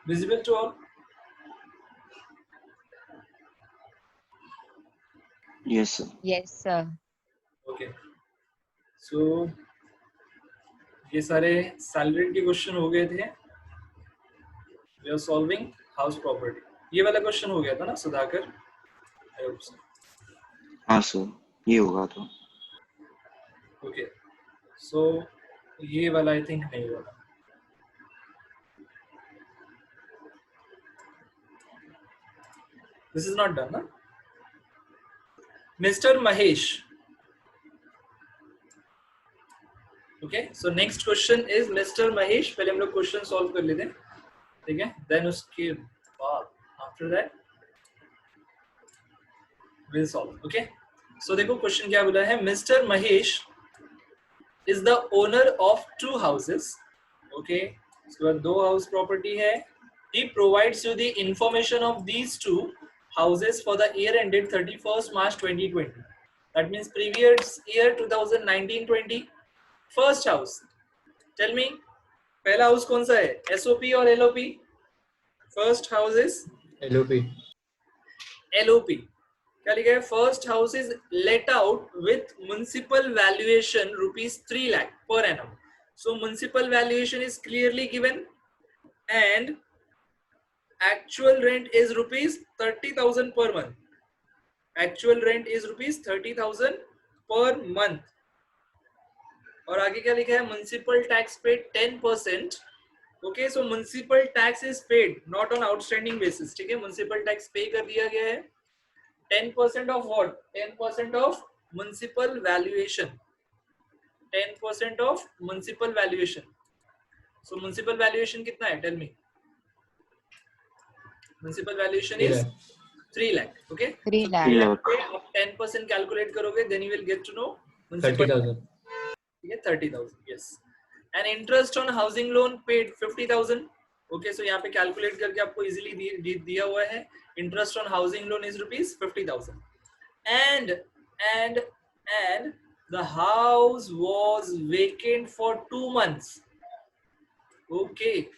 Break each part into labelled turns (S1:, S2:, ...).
S1: Visible to all?
S2: Yes, sir.
S3: Yes, sir.
S1: Okay. So ये सारे salary के question हो गए थे. We are solving house property. ये वाला क्वेश्चन हो गया था ना सुधाकर? I hope so.
S2: हाँ सर, ये होगा तो.
S1: Okay. So ये वाला I think नहीं होगा. This is not done, ना? Mr. Mahesh. Okay. So next question is Mr. Mahesh. पहले हम लोग क्वेश्चन सॉल्व कर लेते हैं. ठीक है? Then उसके बाद after that we'll solve. Okay. So देखो क्वेश्चन क्या बोला है. Mr. Mahesh is the owner of 2 houses. Okay. उसके बाद 2 हाउस प्रॉपर्टी है. He provides you the information of these 2 houses for the year ended 31st March 2020. That means previous year 2019-20. First house. Tell me, पहला house कौन सा है? SOP और LOP? First house is
S4: LOP.
S1: LOP. क्या लिखा है? First house is let out with municipal valuation rupees 3 lakh per annum. So municipal valuation is clearly given and actual rent is rupees 30,000 per month. Actual rent is rupees 30,000 per month. और आगे क्या लिखा है? Municipal tax paid 10%. Okay, so municipal tax is paid not on outstanding basis. ठीक है, municipal tax pay कर दिया गया है. 10% of what? 10% of municipal valuation. 10% of municipal valuation. So municipal valuation कितना है? Tell me. Municipal valuation is 3 lakh. Okay.
S3: 3
S1: So
S3: lakh.
S1: 3 lakh पे आप 10% calculate करोगे, then you will get to know municipal
S4: 30,000.
S1: ठीक है 30,000. Yes. And interest on housing loan paid 50,000. Okay, so यहाँ पे calculate करके आपको easily दिया हुआ है. Interest on housing loan is rupees 50,000. And the house was vacant for 2 months. Okay.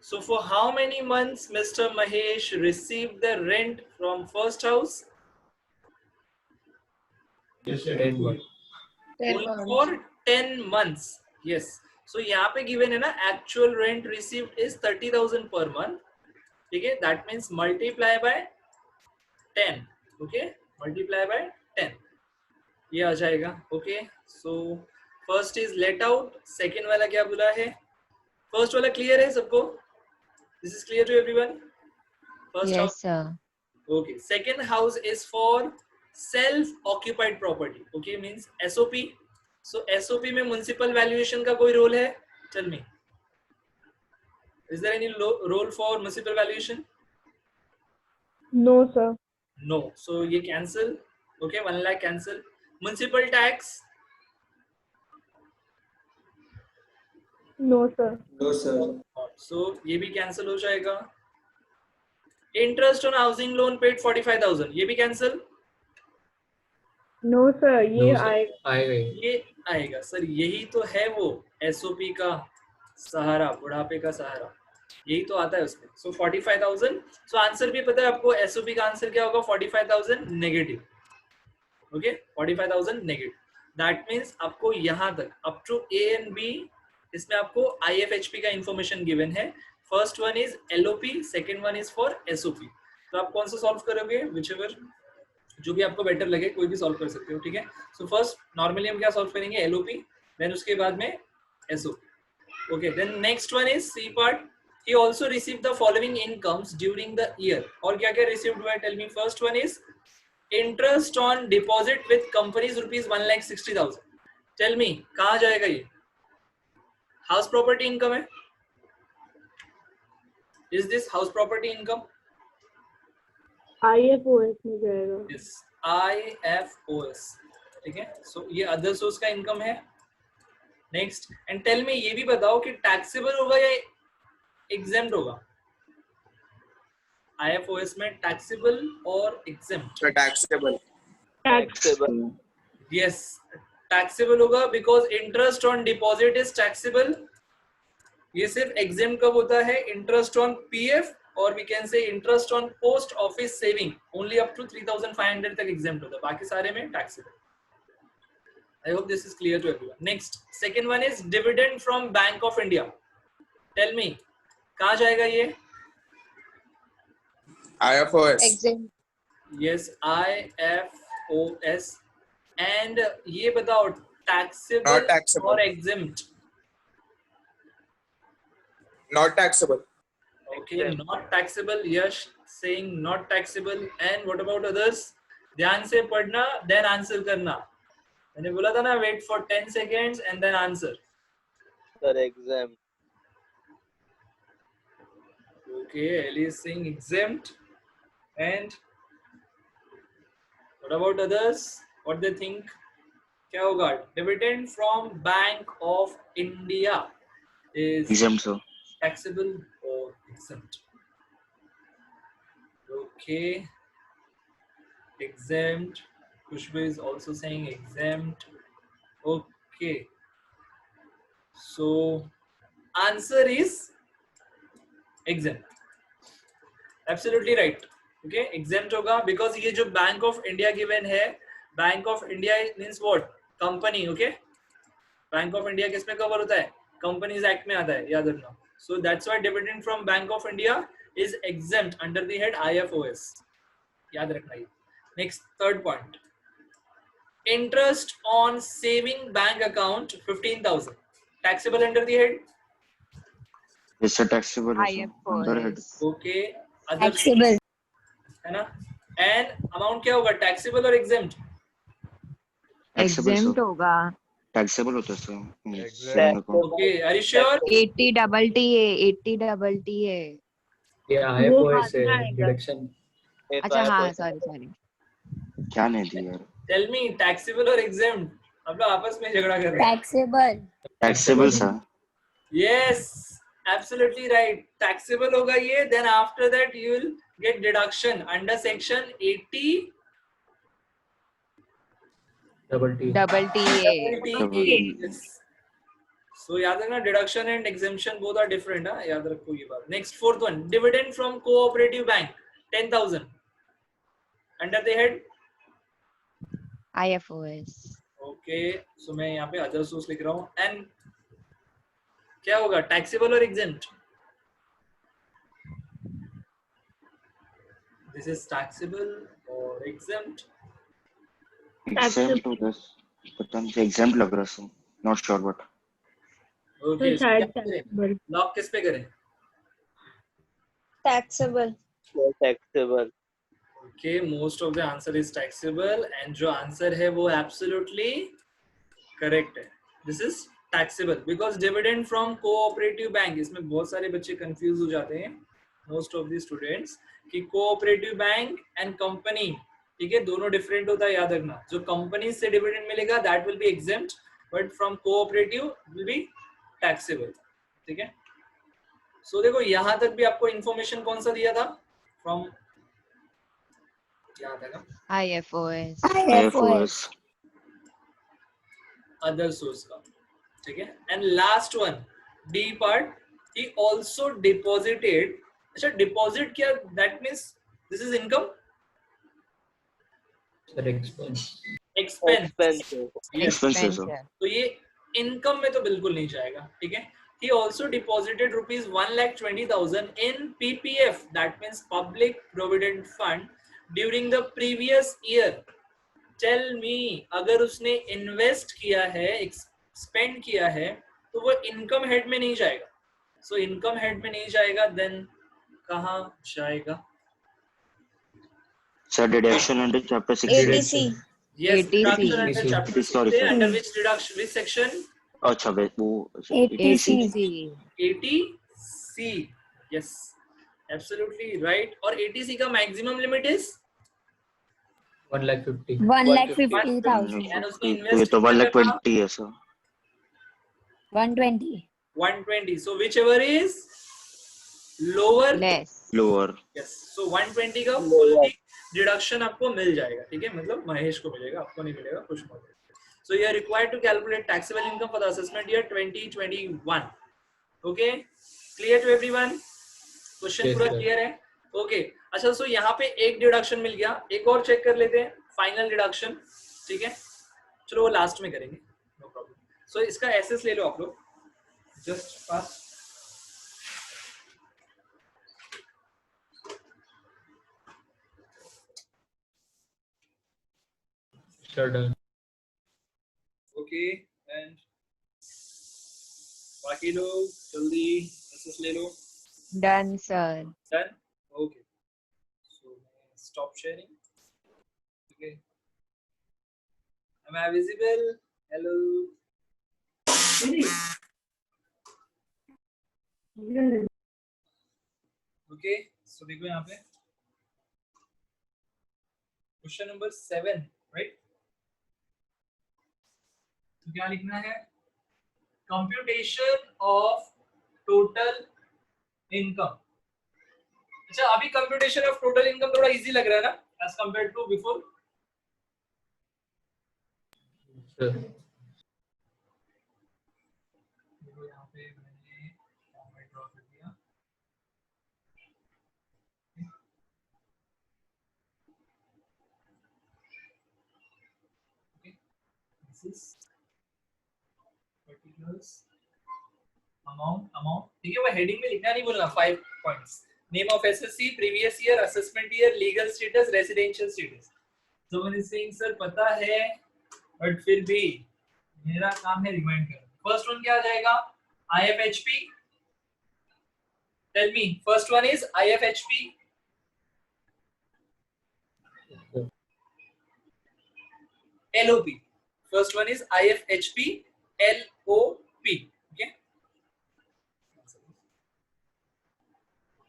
S1: So for how many months Mr. Mahesh received the rent from first house?
S4: Yes, 10 months.
S3: 10
S1: Only
S3: months.
S1: for 10 months. Yes. So यहाँ पे given है ना actual rent received is 30,000 per month. ठीक है? That means multiply by 10. Okay? Multiply by 10. ये आ जाएगा. Okay? So first is let out. Second वाला क्या बोला है? First वाला clear है सबको? This is clear to everyone? First
S3: Yes,
S1: house.
S3: sir.
S1: Okay. Second house is for self-occupied property. Okay, means SOP. So SOP में municipal valuation का कोई role है? Tell me. Is there any role for municipal valuation?
S5: No, sir.
S1: No. So ये cancel. Okay, 1 lakh cancel. Municipal tax.
S5: No, sir.
S4: No, sir.
S1: So ये भी cancel हो जाएगा. Interest on housing loan paid 45,000. ये भी cancel.
S5: No, sir. ये
S4: No, sir.
S5: आएगा.
S1: ये आएगा सर. यही तो है वो SOP का सहारा, बुढ़ापे का सहारा. यही तो आता है उसमें. So 45,000. So आंसर भी पता है आपको. SOP का आंसर क्या होगा? 45,000 negative. Okay, 45,000 negative. That means आपको यहाँ तक up to A and B इसमें आपको IFHP का इंफॉर्मेशन गिवन है. First one is LOP, second one is for SOP. तो आप कौन सा सॉल्व करोगे? विचएवर जो भी आपको बेटर लगे, कोई भी सॉल्व कर सकते हो. ठीक है. सो फर्स्ट नॉर्मली हम क्या सॉल्व करेंगे? LOP. देन उसके बाद में SOP. Okay, then next one is C part. He also received the following incomes during the year. और क्या क्या received हुआ है? Tell me. First one is interest on deposit with companies rupees 1,60,000. Tell me कहाँ जाएगा ये? House property income है? Is this house property income?
S5: IFOS में जाएगा.
S1: Yes, IFOS. ठीक है. So ये other source का income है. नेक्स्ट. एंड टेल मी, ये भी बताओ कि टैक्सेबल होगा या एग्जेम्प्ट होगा? IFOS में टैक्सेबल और exempt?
S6: Taxable.
S5: Taxable.
S1: Yes, taxable होगा because interest on deposit is taxable. ये सिर्फ एग्जाम कब होता है? इंटरेस्ट ऑन पीएफ और we can say interest on post office saving only up to 3500 तक एग्जाम होता है, बाकी सारे में taxable. I hope this is clear to everyone. Next, second one is dividend from Bank of India. Tell me, कहाँ जाएगा ये?
S3: IFOS.
S5: Exempt.
S1: Yes, IFOS. And ये बताओ taxable,
S3: Not taxable.
S1: or exempt?
S3: Not taxable.
S1: Okay, not taxable. Yash saying not taxable. And what about others? ध्यान से पढ़ना, then answer करना. मैंने बोला था ना, wait for 10 seconds and then answer.
S6: Sir, exempt.
S1: Okay, Ellie is saying exempt. And what about others? What they think? क्या होगा? Dividend from Bank of India is
S2: Exempt, sir.
S1: taxable or exempt? Okay, exempt. Kushbu is also saying exempt. Okay, so answer is exempt. Absolutely right. Okay, exempt होगा because ये जो Bank of India given है, Bank of India means what? Company. Okay, Bank of India किस में cover होता है? Companies Act में आता है, याद रखना. So that's why dividend from Bank of India is exempt under the head IFOS. याद रखना ये. Next, third point. Interest on saving bank account 15,000. Taxable under the head?
S2: Yes, sir. Taxable, sir. Under head.
S7: IFOS.
S1: Okay. Other
S5: Taxable.
S1: है ना? And amount क्या होगा? Taxable or exempt?
S2: Taxable,
S7: Exempt
S2: sir.
S7: होगा.
S2: Taxable होता है, sir.
S6: Taxable.
S1: Okay. Are you sure?
S7: 80 double T है, 80 double T है.
S4: ये
S5: वो
S4: IFOS
S5: हाथ में
S4: है
S5: आएगा।
S4: डिडक्शन।
S6: ये तो
S7: अच्छा हाँ
S6: IFOS.
S7: सॉरी
S2: क्या नहीं दी यार?
S1: Tell me, taxable or exempt? अब लोग आपस में झगड़ा कर रहे हैं.
S5: Taxable.
S2: Taxable, sir.
S1: Yes, absolutely right. Taxable होगा ये. Then after that you will get deduction under section 80.
S4: Double T.
S7: double T है.
S2: Double T.
S1: Yes. So याद रखना, deduction and exemption both are different. हाँ, याद रखो ये बात. Next, fourth one, dividend from cooperative bank 10,000 under the head.
S7: IFOS.
S1: Okay, so मैं यहाँ पे other source लिख रहा हूँ. And क्या होगा? Taxable or exempt? This is taxable or exempt?
S2: Exempt होता है. पता नहीं, exempt लग रहा है, sir. Not sure, but.
S1: Okay,
S5: तो
S1: so
S5: शायद
S1: क्या करें?
S5: taxable.
S1: Lock किस पे करें?
S5: Taxable.
S6: Taxable.
S1: Okay, most of the answer is taxable and जो answer है वो absolutely correct है. This is taxable because dividend from cooperative bank, इसमें बहुत सारे बच्चे confuse हो जाते हैं, most of the students, कि cooperative bank and company, ठीक है, दोनों different होता है, याद रखना. जो company से dividend मिलेगा that will be exempt, but from cooperative will be taxable. ठीक है. So देखो यहाँ तक भी आपको information कौन सा दिया था? From याद है ना?
S7: IFOS.
S2: IFOS.
S1: Other source का, ठीक है. And last one, D part, he also deposited. अच्छा, deposit क्या? That means this is income,
S4: sir expense.
S1: expense.
S6: Expensive.
S1: Yes.
S2: Expenses, sir.
S1: तो ये income में तो बिल्कुल नहीं जाएगा, ठीक है. He also deposited rupees 1,20,000 in PPF, that means Public Provident Fund, during the previous year. Tell me, अगर उसने invest किया है, spend किया है, तो वो income head में नहीं जाएगा. So income head में नहीं जाएगा, then कहाँ जाएगा?
S2: Sir, deduction under chapter 16.
S5: ATC.
S1: Yes,
S7: 80C.
S1: deduction under chapter
S2: 80C, sorry,
S1: 16,
S2: sir.
S1: under which deduction, which section?
S2: अच्छा, वो
S5: 80C.
S7: ATC.
S1: 80C. Yes, absolutely right. और 80C का maximum limit is
S4: 1,50,000।
S5: 1,50,000.
S1: and उसको
S2: ये
S1: invest
S2: तो
S1: कितना करना?
S2: 1,20,000 है, sir.
S5: 120.
S1: 120. So whichever is lower.
S7: Less.
S2: Lower.
S1: Yes. So 120 का full deduction आपको मिल जाएगा, ठीक है. मतलब महेश को मिलेगा, आपको नहीं मिलेगा, कुछ नहीं मिलेगा. So you are required to calculate taxable income for the assessment year 2021. Okay, clear to everyone? Question
S4: Yes,
S1: पूरा
S4: sir.
S1: क्लियर है? ओके अच्छा, सो यहाँ पे एक डिडक्शन मिल गया, एक और चेक कर लेते हैं, फाइनल डिडक्शन, ठीक है? चलो वो लास्ट में करेंगे, नो प्रॉब्लम। सो इसका एसएस ले लो आप लोग, just fast.
S4: Sure, done.
S1: Okay and बाकी लोग जल्दी एसएस ले लो।
S7: Done, sir.
S1: Done? Okay. So stop sharing. Okay. Am I visible? Hello. Okay. So देखो यहाँ पे क्वेश्चन नंबर 7, राइट? तो क्या लिखना है? Computation of total income. अच्छा, अभी कंप्यूटेशन ऑफ टोटल इनकम थोड़ा इजी लग रहा है ना as compared to before?
S4: Sure.
S1: यहाँ पे मैंने फॉर्मेट ड्रॉ कर दिया। This is particulars amount, ठीक है? वो हेडिंग में लिखना नहीं बोलना, 5 points, name of SSC, previous year, assessment year, legal status, residential status. Someone is saying sir पता है बट फिर भी मेरा काम है रिमाइंड करना। फर्स्ट वन क्या आ जाएगा? IFHP. Tell me, first one is IFHP. LOP. First one is IFHP, LOP. Okay.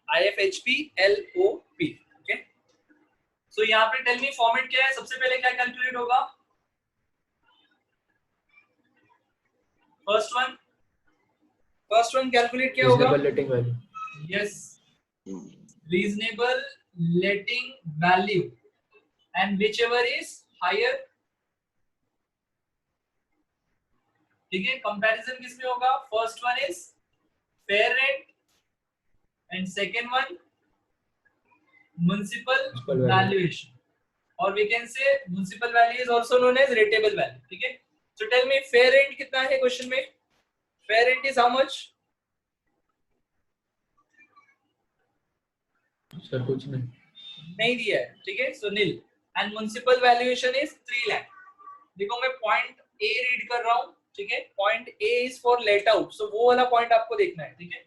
S1: IFHP, LOP. Okay. So यहाँ पे tell me format क्या है? सबसे पहले क्या कैलकुलेट होगा? First one कैलकुलेट क्या होगा?
S4: Reasonable letting value.
S1: Yes. Reasonable letting value, and whichever is higher, ठीक है? कंपैरिजन किसमें होगा? First one is fair rent and second one municipal valuation, और we can say municipal value is also known as rateable value, ठीक है? So tell me fair rent कितना है question में? Fair rent is how much?
S4: Sir कुछ
S1: नहीं दिया है, ठीक है? So nil. And municipal valuation is 3 lakh. देखो मैं पॉइंट ए रीड कर रहा हूं, ठीक है? Point A is for let out, so वो वाला पॉइंट आपको देखना है, ठीक है?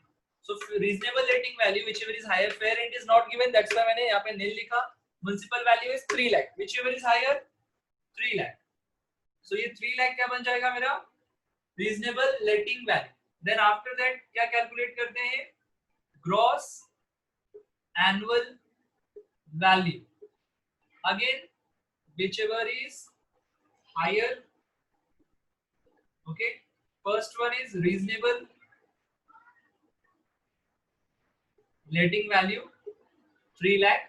S1: So reasonable letting value whichever is higher, fair rent is not given, that's why मैंने यहां पे नील लिखा। Municipal value is 3 lakh, whichever is higher 3 lakh. So ये 3 लाख क्या बन जाएगा मेरा? Reasonable letting value. Then after that क्या कैलकुलेट करते हैं? Gross annual value, again whichever is higher. Okay, first one is reasonable letting value 3 lakh.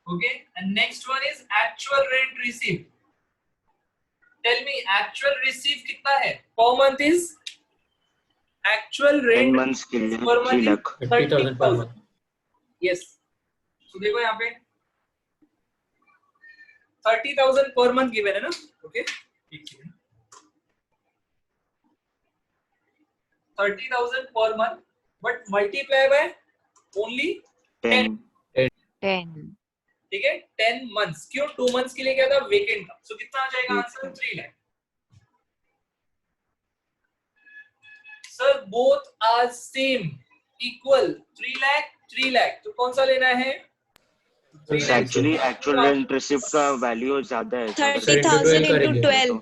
S1: Okay, and next one is actual rent received. Tell me actual receive कितना है? Per month is actual
S2: 10
S1: rent
S2: months के लिए
S1: per
S2: 3
S1: month
S2: lakh.
S1: is
S4: 30,000 per month.
S1: Yes. So देखो यहाँ पे 30,000 per month given है ना? Okay, 30,000 per month, but multiply by only 10.
S7: 10.
S1: ठीक है? 10 months. क्यों? 2 months के लिए क्या था? वेकेंट था। So कितना आ जाएगा answer? 3 lakh. Sir, both are same, equal. 3 lakh, 3 lakh. तो कौन सा लेना है?
S2: एक्चुअली एक्चुअल रेंट रिसिप्ट का वैल्यू ज्यादा है।
S5: 30,000 into 12.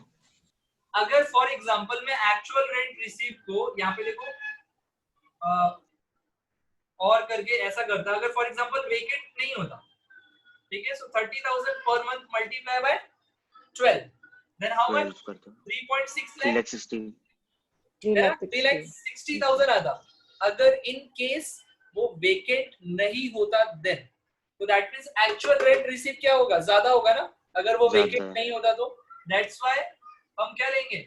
S1: अगर फॉर एग्जांपल मैं एक्चुअल रेंट रिसीव को यहाँ पे देखो और करके ऐसा करता, अगर फॉर एग्जांपल वेकेंट नहीं होता, ठीक है? So 30,000 per month multiply by 12, then how much? 3.6 lakh, 3,60,000 आता। अगर इन केस वो वेकेंट नहीं होता देन, तो that means actual rent receive क्या होगा? ज्यादा होगा ना, अगर वो वेकेंट नहीं होता तो। दैट्स व्हाई हम क्या लेंगे?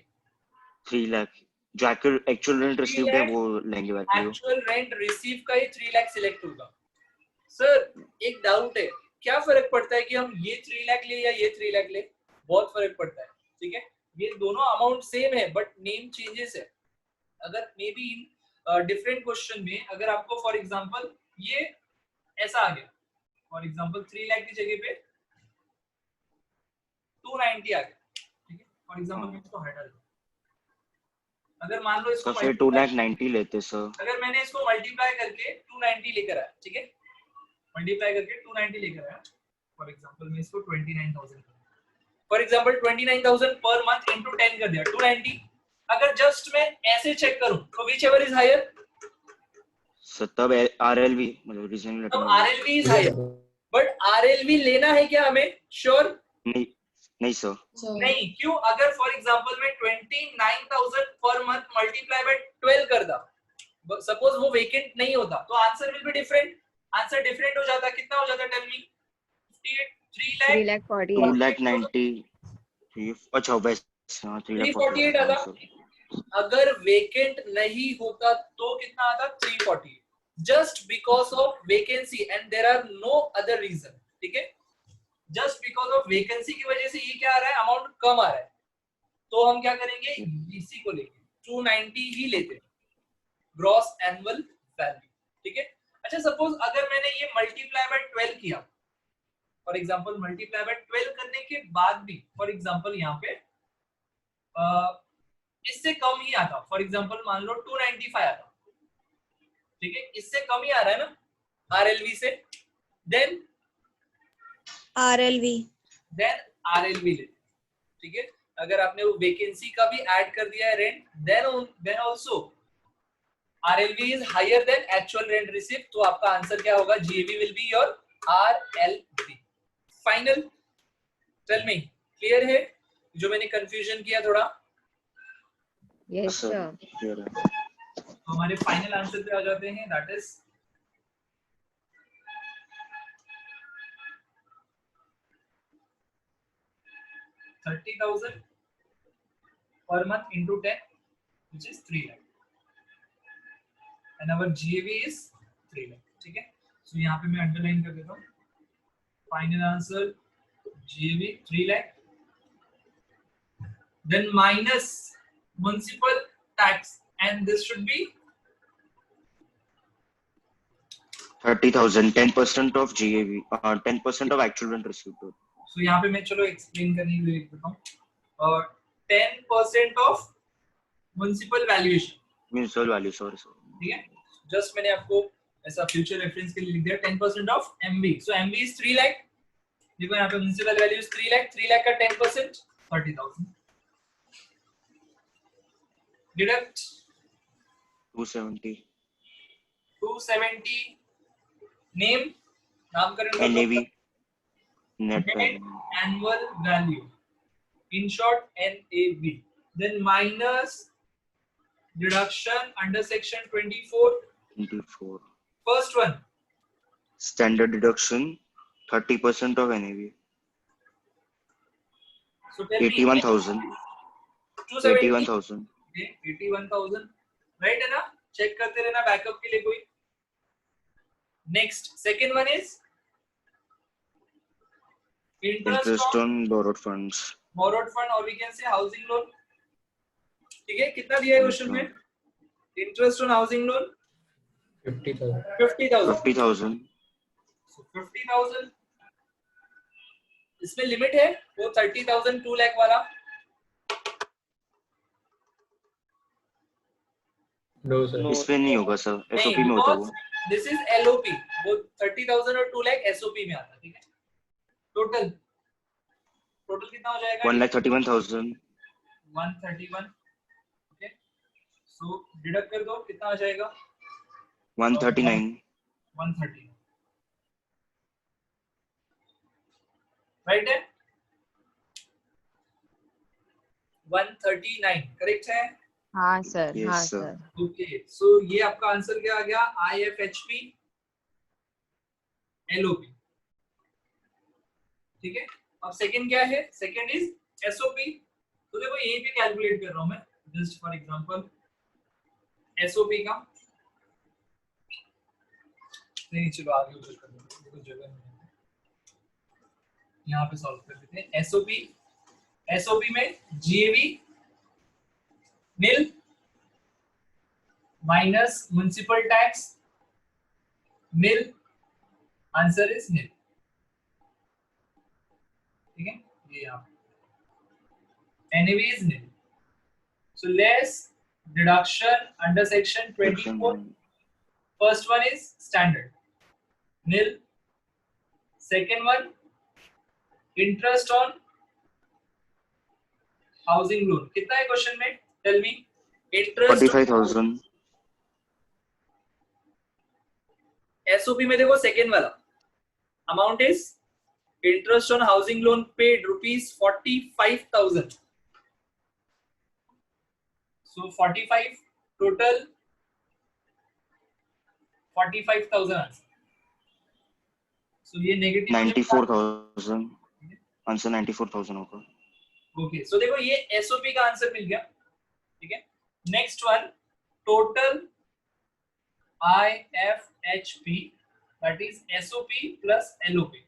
S2: 3 लाख जो एक्चुअल रेंट रिसीव्ड है वो लेंगे वैल्यू।
S1: एक्चुअल रेंट रिसीव का ही 3 लाख सिलेक्ट होगा। सर एक डाउट है, क्या फर्क पड़ता है कि हम ये 3 लाख ले या ये 3 लाख ले? बहुत फर्क पड़ता है, ठीक है। ये दोनों अमाउंट सेम है बट नेम चेंजेस है। अगर may be in different question में अगर आपको फॉर एग्जांपल ये ऐसा आ गया, फॉर एग्जांपल 3 लाख की जगह पे 290 आ गया, ठीक है। फॉर एग्जांपल मैं इसको हटा दूं, अगर मान लो इसको
S2: तो फिर 290 लेते सर।
S1: अगर मैंने इसको मल्टीप्लाई करके 290 लेकर आया, ठीक है, मल्टीप्लाई करके 290 लेकर आया, फॉर एग्जांपल मैं इसको 29000 for example 29000 per month into 10 कर दिया 290। अगर जस्ट मैं ऐसे चेक करूं तो whichever is higher,
S2: sir तब आरएलवी मतलब रीजनल
S1: तब RLV is higher. But RLV लेना है क्या हमें? श्योर
S2: नहीं सर।
S1: नहीं, क्यों? अगर फॉर एग्जांपल मैं 29000 पर मंथ मल्टीप्लाई बाय 12 कर दा, सपोज वो वेकेंट नहीं होता तो answer will be different. Answer different हो जाता, कितना हो जाता? Tell me.
S7: 3 lakh 48.
S2: 290 अच्छा वैसे हाँ
S1: 348 आता। अगर वेकेंट नहीं होता तो कितना आता? 348, just because of vacancy and there are no other reason, ठीक है। जस्ट बिकॉज ऑफ वैकेंसी की वजह से ये क्या आ रहा है, अमाउंट कम आ रहा है, तो हम क्या करेंगे, इसी को लेंगे 290 ही लेते हैं, ग्रॉस एनुअल वैल्यू, ठीक है। अच्छा सपोज अगर मैंने ये मल्टीप्लाई बाय 12 किया, फॉर एग्जांपल मल्टीप्लाई बाय 12 करने के बाद भी फॉर एग्जांपल यहाँ पे इससे कम ही आता, फॉर एग्जांपल मान लो 295 आता, ठीक है, इससे कम ही आ रहा है ना आरएलवी से, देन
S5: RLV.
S1: आरएलवी ले, ठीक है। अगर आपने वो वैकेंसी का भी ऐड कर दिया है rent, then also RLV is higher then actual rent receive, तो आपका आंसर क्या होगा? GAV will be your RLV. Final, tell me, clear है जो मैंने कंफ्यूजन किया थोड़ा?
S7: Yes, sir.
S1: तो हमारे फाइनल आंसर पे आ जाते हैं, that is $30,000 per month into 10, which is 3 lakh, and our GAV is 3 lakh, ठीक है। सो यहाँ पे मैं अंडरलाइन कर देता हूँ, final answer GAV 3 lakh, then minus municipal tax, and this should be
S2: 30,000 10% of GAV 10% of actual rent received।
S1: सो यहाँ पे मैं चलो एक्सप्लेन करने के लिए लिख देता हूँ 10% of municipal valuation,
S2: municipal value sorry sir,
S1: ठीक है। जस्ट मैंने आपको ऐसा फ्यूचर रेफरेंस के लिए लिख दिया 10% of MV, so MV is 3 lakh, देखो यहाँ पे municipal value is 3 lakh, 3 lakh का 10% 30,000, डिडक्ट 270 नेम नामकरण
S2: NAV net
S1: annual value, in short NAV, then minus deduction under section 24,
S2: 24
S1: first one
S2: standard deduction 30% of NAV
S1: so tell me
S2: 81,000 81,000
S1: okay 81,000 right है ना, check करते रहना backup के लिए कोई। Next second one is
S2: interest on borrowed funds
S1: और we can say housing loan, ठीक है। कितना दिया है क्वेश्चन में? Interest on housing loan
S4: 50,000.
S2: 50,000
S1: so 50,000, इसमें लिमिट है वो 30,000 2 लाख वाला,
S4: No, sir.
S6: No.
S2: इसमें नहीं होगा सर, SOP में होता है वो।
S1: दिस इज एलओपी, वो 30,000 और 2 लाख एसओपी में आता है, ठीक है। टोटल कितना हो जाएगा?
S2: 1,31,000
S1: 131, ओके। सो डिडक्ट कर दो, कितना आ जाएगा?
S2: 139
S1: 130, राइट है? 139 करेक्ट है?
S7: हाँ सर,
S2: Yes,
S7: हाँ
S2: sir.
S7: सर.
S1: ओके, सो ये आपका आंसर क्या आ गया? IFHP LOP, ठीक है। अब सेकंड क्या है? सेकंड इज SOP, तो देखो यहीं पे कैलकुलेट कर रहा हूं मैं, जस्ट फॉर एग्जांपल एसओपी का, नहीं चलो आगे उधर कर देते हैं, देखो जगह नहीं है, यहाँ पे सॉल्व कर देते हैं। एसओपी, एसओपी में GAV nil minus municipal tax nil, answer is nil. ठीक है, ये यहाँ NAV is nil. So less deduction under section 24, first one is standard nil, second one interest on housing loan, कितना है क्वेश्चन में, tell me, interest
S2: 45,000,
S1: SOP में देखो second वाला amount is interest on housing loan paid ₹45,000, so 45 total 45,000, सो ये negative
S2: 94,000, answer 94,000 होगा।
S1: Okay, सो देखो ये एसओपी का आंसर मिल गया। ठीक है, next one total IFHP, that is SOP plus LOP.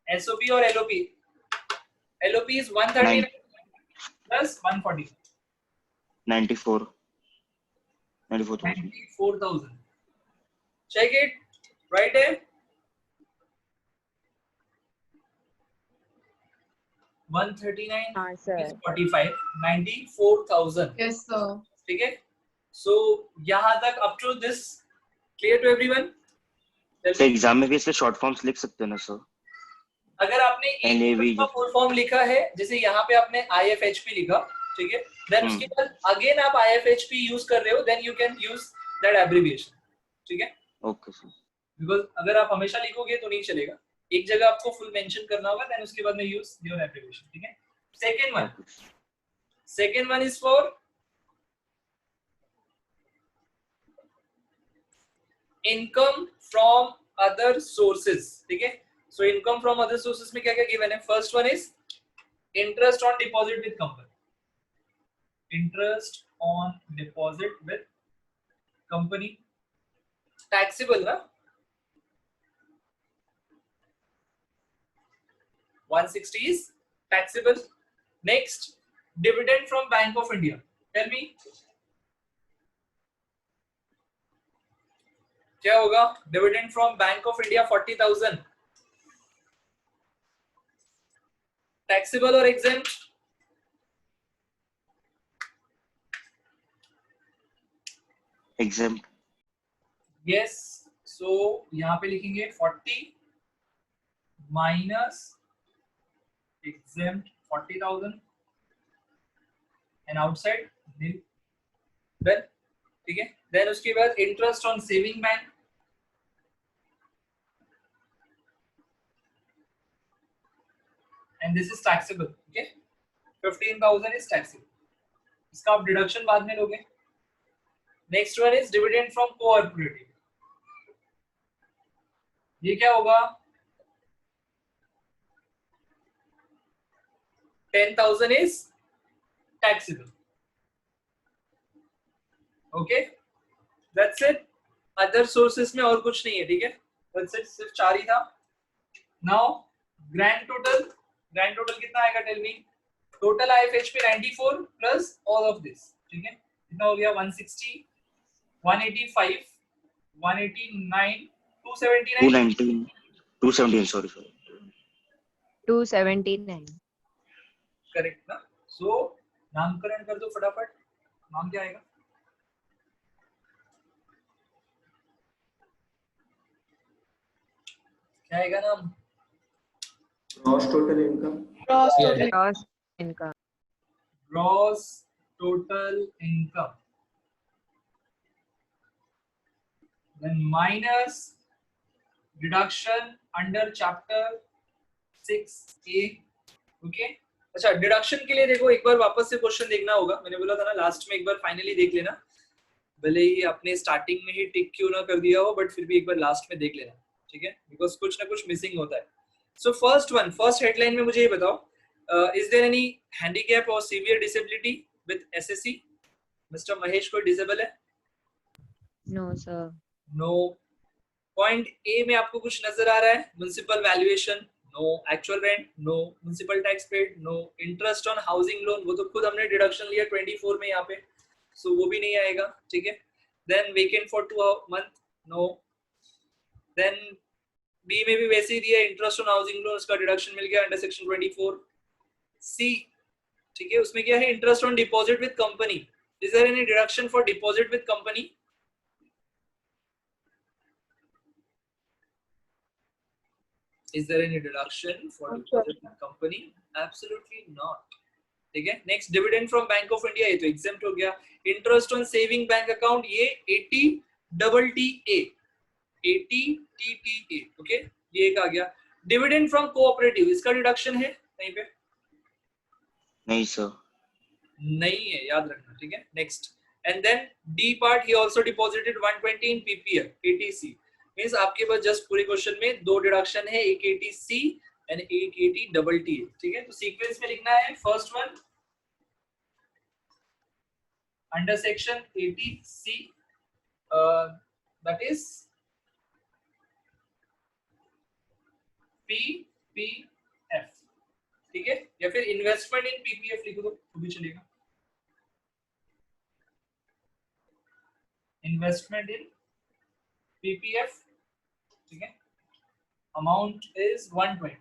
S1: SOP और LOP, LOP is 130 plus 140,
S2: 94,000।
S1: check it, right है 139
S7: हाँ सर।
S1: is 45, 94,000।
S5: Yes, sir.
S1: ठीक है, सो यहाँ तक up to this clear to everyone.
S2: तो एग्जाम में भी इसलिए शॉर्ट फॉर्म्स लिख सकते हैं ना सर?
S1: अगर आपने
S2: NAV
S1: एक का फुल फॉर्म लिखा है, जैसे यहाँ पे आपने IFHP लिखा, ठीक है, देन उसके बाद अगेन आप IFHP यूज कर रहे हो, then you can use that abbreviation. ठीक है,
S2: ओके सर।
S1: बिकॉज अगर आप हमेशा लिखोगे तो नहीं चलेगा, एक जगह आपको फुल मेंशन करना होगा, देन उसके बाद में यूज योर एब्रिविएशन। ठीक है, second one is for income from other sources. ठीक है, so income from other sources में क्या क्या गिवन है? First one is interest on deposit with company, interest on deposit with company, taxable ना, 160 is taxable. Next, dividend from Bank of India. Tell me, क्या होगा? Dividend from Bank of India 40,000. Taxable or exempt?
S2: Exempt.
S1: Yes. So यहाँ पे लिखेंगे 40 minus exempt 40,000 and outside nil. Then ठीक है, then उसके बाद interest on saving bank, and this is taxable. Okay, 15,000 is taxable, इसका आप डिडक्शन बाद में लोगे। Next one is dividend from cooperative, ये क्या होगा? 10,000 is taxable. Okay, that's it. Other sources में और कुछ नहीं है। ठीक है, that's it, सिर्फ 4 ही था। Now grand total कितना आएगा? Tell me. Total IFHP 94 plus all of this. ठीक है, कितना हो गया? 160, 185, 189, 279,
S2: 217, sorry sir.
S7: 279।
S1: करेक्ट ना? सो नामकरण कर दो फटाफट, नाम क्या आएगा? क्या आएगा नाम?
S4: Gross total income.
S5: Gross
S4: Yeah.
S5: total.
S7: Gross income।
S1: Gross total income, then minus deduction under chapter 6A। Okay, अच्छा, डिडक्शन के लिए देखो एक बार वापस से क्वेश्चन देखना होगा। मैंने बोला था ना लास्ट में एक बार फाइनली देख लेना, भले ही आपने स्टार्टिंग में ही टिक क्यों ना कर दिया हो, बट फिर भी एक बार लास्ट में देख लेना। ठीक है, बिकॉज कुछ ना कुछ मिसिंग होता है। सो फर्स्ट हेडलाइन में मुझे ये बताओ, इज देयर एनी हैंडीकैप और severe disability with SSC? Mister Mahesh कोई डिसेबल है?
S7: No, sir.
S1: No. Point A में आपको कुछ नजर आ रहा है? Municipal valuation, no. Actual rent, no. Municipal tax paid, no. Interest on housing loan, वो तो खुद हमने डिडक्शन लिया 24 में यहाँ पे, सो वो भी नहीं आएगा. ठीक है. Then vacant for 2 month, no. Then B में भी वैसे ही दिया, इंटरेस्ट ऑन हाउसिंग लोन, उसका डिडक्शन मिल गया अंडर सेक्शन 24. सी, ठीक है, उसमें क्या है? Interest on deposit with company. Is there any deduction for deposit with company? Is there any deduction for deposit with company? Absolutely not. ठीक है. Next, dividend from bank of India, ये तो exempt हो गया. Interest on saving bank account, ये 80TTA, 80TTA. Okay, ये एक आ गया. डिविडेंड फ्रॉम कोऑपरेटिव, इसका डिडक्शन है कहीं पे?
S2: नहीं सर.
S1: नहीं है, याद रखना. ठीक है. Next, and then D part, he also deposited 120 in PPF, 80C. Means आपके पास जस्ट पूरे क्वेश्चन में दो डिडक्शन है, एक 80C एंड एक 80TTA. ठीक है. तो सीक्वेंस में लिखना है. First one under section 80C, that is PPF. ठीक है. या फिर इन्वेस्टमेंट इन PPF लिख दो तो भी चलेगा. इन्वेस्टमेंट इन PPF. ठीक है. Amount is 120.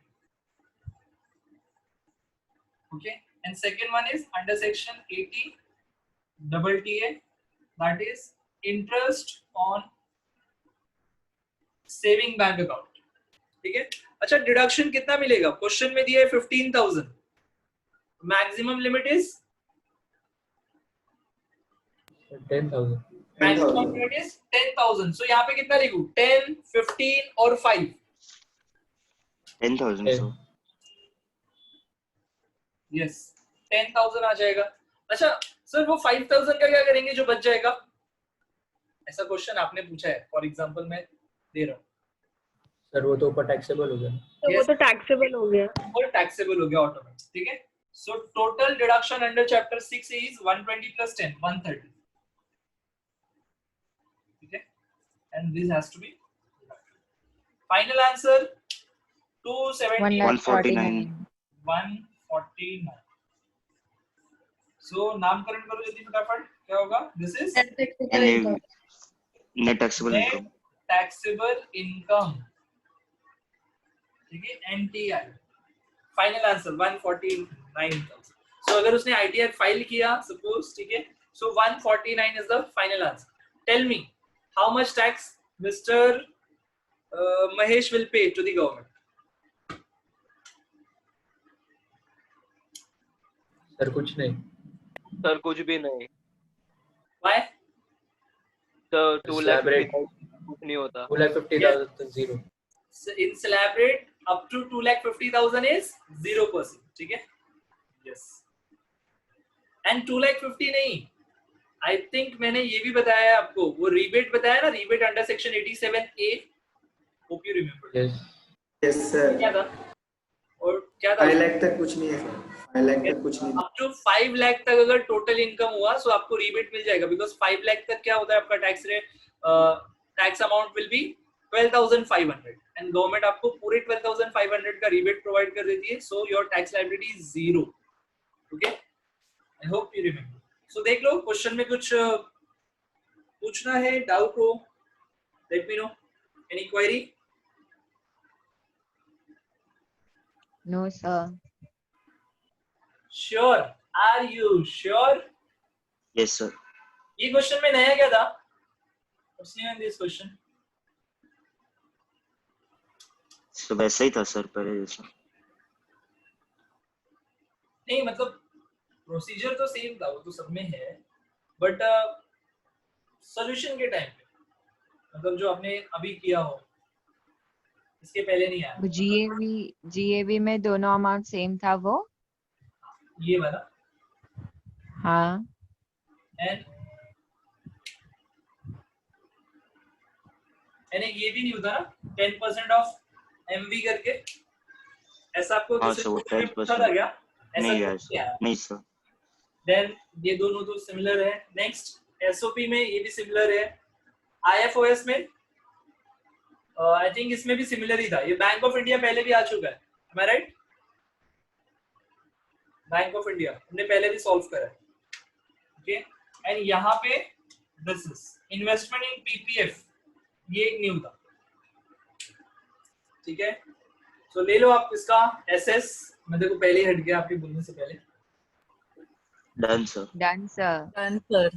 S1: Okay. And second one is under section 80TTA, that is interest on saving bank account. ठीक है. अच्छा, डिडक्शन कितना मिलेगा? क्वेश्चन में दिया है 15,000. Maximum limit is
S4: 10,000.
S1: Maximum limit is 10,000. सो यहाँ पे कितना लिखूं? 10, 15 और 5.
S2: 10,000 सर.
S1: यस, 10,000 आ जाएगा. अच्छा सर, वो 5,000 का क्या करेंगे जो बच जाएगा? ऐसा क्वेश्चन आपने पूछा है, फॉर एग्जांपल मैं दे रहा हूँ.
S4: सर वो तो ऊपर टैक्सेबल हो गया.
S5: तो वो तो टैक्सेबल हो गया.
S1: और टैक्सेबल हो गया ऑटोमेटिक. ठीक है. So total deduction under chapter 6 is 120 plus 10, 130. ठीक है. And this has to be final answer 270,
S2: 149.
S1: 149. So नामकरण करो जल्दी फटाफट. क्या होगा? This is
S2: net taxable
S1: net
S2: income.
S1: Taxable income. ठीक है. NTI. Final answer 149,000. सो अगर उसने ITR फाइल किया सपोज, ठीक है, so 149 is the final answer. Tell me how much tax mister Mahesh will pay to the government.
S4: Sir कुछ नहीं.
S6: Sir कुछ भी नहीं.
S1: Why?
S6: सर 2 लाख
S4: Elaborate.
S6: कुछ नहीं होता.
S4: 250,000 तो zero.
S1: So in slab rate up to 2,50,000 is 0%. ठीक है. Yes. And 2,50,000 नहीं, I think मैंने ये भी बताया है आपको, वो रीबेट बताया ना, rebate under section 87A. Hope you remember.
S4: Yes. Yes sir.
S1: क्या था? और क्या था?
S4: 5 लाख तक कुछ नहीं है सर. 5 लाख तक कुछ नहीं.
S1: अब जो 5 लाख तक अगर टोटल इनकम हुआ सो आपको रीबेट मिल जाएगा, बिकॉज 5 लाख तक क्या होता है आपका tax rate, tax amount will be 12,500 and government आपको पूरे 12,500 का रीबेट प्रोवाइड कर देती है. So your tax liability is 0. Okay, I hope you remember. So देख लो, क्वेश्चन में कुछ पूछना है, डाउट हो, let me know. Any query?
S7: No, sir.
S1: Sure? Are you sure?
S2: Yes sir.
S1: ये क्वेश्चन में नया क्या था? What's new in this question?
S2: तो वैसा ही था सर पहले जैसा.
S1: नहीं मतलब प्रोसीजर तो सेम था, वो तो सब में है, बट सॉल्यूशन के टाइम पे, मतलब जो आपने अभी किया हो, इसके पहले नहीं आया.
S7: GAV में दोनों अमाउंट सेम था वो.
S1: ये वाला
S7: हाँ.
S1: एंड ये भी नहीं होता ना 10% ऑफ MV करके, ऐसा आपको
S2: हाँ
S1: दूसरे
S2: सर, वो
S1: क्वेश्चन में
S2: 10%
S1: पूछा था क्या? ऐसा
S2: नहीं
S1: कुछ
S2: यार. नहीं सर.
S1: देन ये दोनों तो सिमिलर है. नेक्स्ट SOP में ये भी सिमिलर है. IFOS में आई थिंक इसमें भी सिमिलर ही था, ये बैंक ऑफ इंडिया पहले भी आ चुका है, am I right? Bank of India हमने पहले भी सॉल्व करा है, ओके। एंड यहाँ पे this is investment in PPF, ये एक न्यू था, ठीक है। तो ले लो आप इसका SS, मैं देखो पहले ही हट गया आपके बोलने से पहले।
S2: Done sir.
S7: Done, sir.
S8: Done, sir.